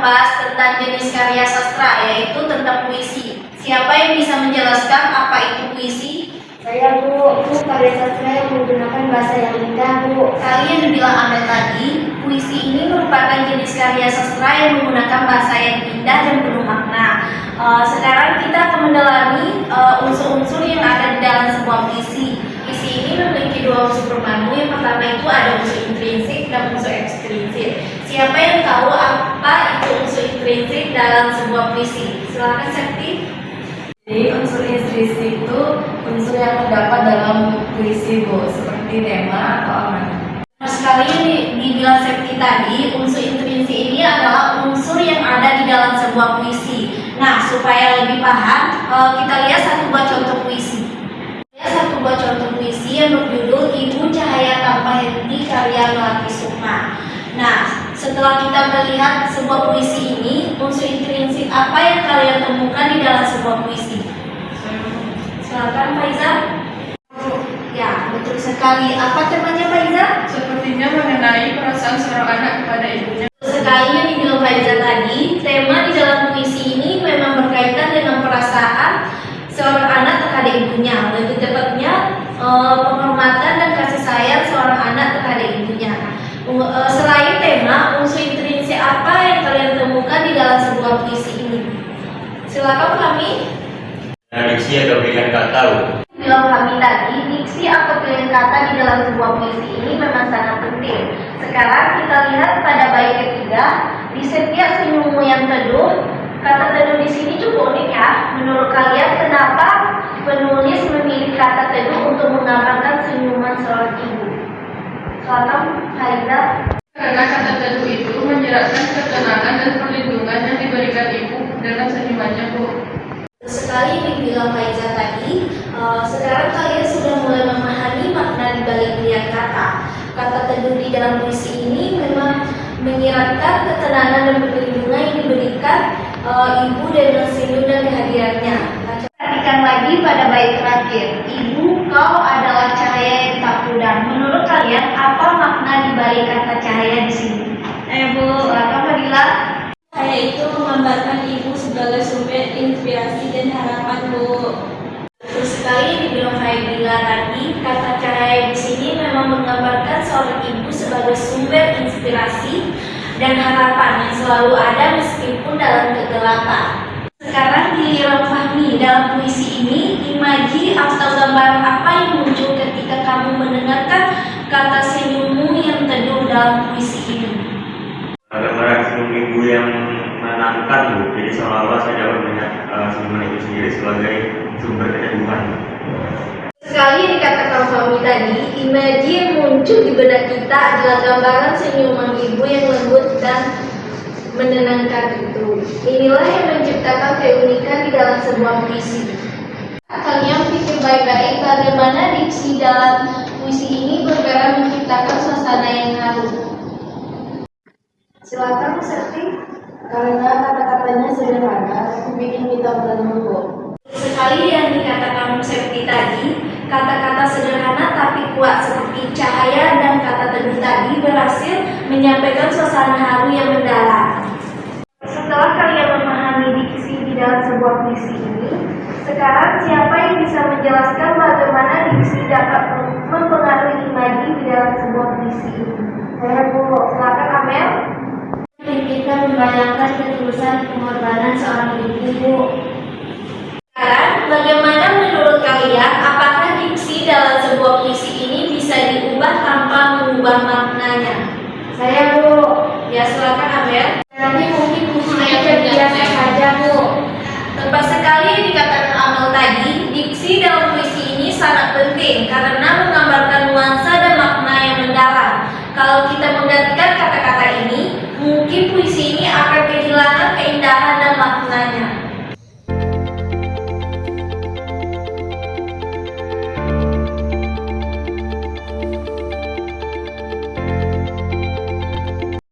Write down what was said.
membahas tentang jenis karya sastra, yaitu tentang puisi. Siapa yang bisa menjelaskan apa itu puisi? Saya, Bu. Itu karya sastra yang menggunakan bahasa yang indah, Bu. Tadi yang dibilang Amel tadi, puisi ini merupakan jenis karya sastra yang menggunakan bahasa yang indah dan penuh makna. Sekarang kita akan mendalami unsur-unsur yang ada di dalam sebuah puisi. Puisi ini memiliki dua unsur bermanu. Yang pertama itu ada unsur intrinsik dan unsur ekstrinsik. Siapa yang tahu apa itu unsur intrinsik dalam sebuah puisi? Silakan Sakti. Jadi unsur intrinsik itu unsur yang terdapat dalam puisi, Bu, seperti tema atau amanat. Sekali dibilang Sakti tadi, unsur intrinsik ini adalah unsur yang ada di dalam sebuah puisi. Nah, supaya lebih paham, kita lihat satu buah contoh puisi. Satu buah contoh puisi yang berjudul Ibu Cahaya Tanpa Henti karya Melati Sukma. Nah, setelah kita melihat sebuah puisi ini, unsur intrinsik apa yang kalian temukan di dalam sebuah puisi? Silakan Faiza. Ya, betul sekali. Apa temanya Faiza? Sepertinya mengenai perasaan seorang anak kepada ibunya. Sekali yang dibilang Faiza tadi, tema di dalam puisi ini memang berkaitan dengan perasaan seorang anak terhadap ibunya. Lebih tepatnya penghormatan dan kasih sayang seorang anak terhadap ibunya. Selain tema, unsur intrinsik apa yang kalian temukan di dalam sebuah puisi ini? Silakan kami. Diksi atau pilihan kata. Bilang kami tadi, diksi atau pilihan kata di dalam sebuah puisi ini memang sangat penting. Sekarang kita lihat pada bait ketiga, di setiap senyummu yang teduh. Kata teduh di sini cukup unik ya. Menurut kalian kenapa penulis memilih kata teduh untuk menggambarkan senyuman seorang ibu? Silakan Faiza. Karena kata teduh itu menjelaskan ketenangan dan perlindungan yang diberikan ibu dalam senyumannya, Bu. Sekali dibilang Faiza tadi, sekarang kalian sudah mulai memahami makna di balik pilihan kata. Kata teduh di dalam puisi ini memang menyiratkan ketenangan dan perlindungan yang diberikan ibu dengan senyum dan kehadirannya. Perhatikan lagi pada bait terakhir. Ibu, kau adalah cahaya yang tak pudar. Menurut kalian apa makna di balik kata cahaya di sini? Bu, silakan Fadila. Saya itu menggambarkan ibu sebagai sumber inspirasi dan harapan, Bu. Betul sekali dibilang Fadila tadi, kata cahaya di sini memang menggambarkan seorang ibu sebagai sumber inspirasi dan harapan yang selalu ada meskipun dalam kegelapan. Sekarang giliran Fahmi. Dalam puisi ini, imaji atau gambaran apa yang muncul ketika kamu mendengarkan kata senyummu yang teduh dalam puisi ini? Gambaran senyum ibu yang menenangkan, Bu. Jadi seolah-olah saya dapat melihat senyuman itu sendiri sebagai sumber keteduhan. Sekali dikatakan Fahmi tadi, imaji yang muncul di benak kita adalah gambaran senyuman ibu yang lembut dan menenangkan itu. Inilah yang menciptakan keunikan di dalam sebuah puisi. Kalian pikir baik-baik bagaimana diksi dalam puisi ini bergerak menciptakan suasana yang haru. Silakan Sakti. Karena kata-katanya sederhana, tapi bikin kita berlembut. Sekali yang dikatakan Sakti tadi, kata-kata sederhana tapi kuat seperti cahaya dan kata teduh tadi berhasil menyampaikan suasana haru yang mendalam. Setelah kalian memahami diksi di dalam sebuah puisi ini, sekarang siapa yang bisa menjelaskan bagaimana diksi dapat mempengaruhi imaji di dalam sebuah puisi ini? Saya, Bu. Silakan Amel. Kita membayangkan ketulusan pengorbanan seorang ibu, Bu. Sekarang, bagaimana menurut kalian, apakah diksi dalam sebuah puisi ini bisa diubah tanpa mengubah maknanya? Saya, Bu. Ya, silakan Amel. Nanti mungkin puisinya jadi biasa saja, Bu. Tepat sekali yang dikatakan Amel tadi, diksi dalam puisi ini sangat penting karena menggambarkan nuansa dan makna yang mendalam. Kalau kita menggantikan kata-kata ini, mungkin puisi ini akan kehilangan keindahan dan maknanya.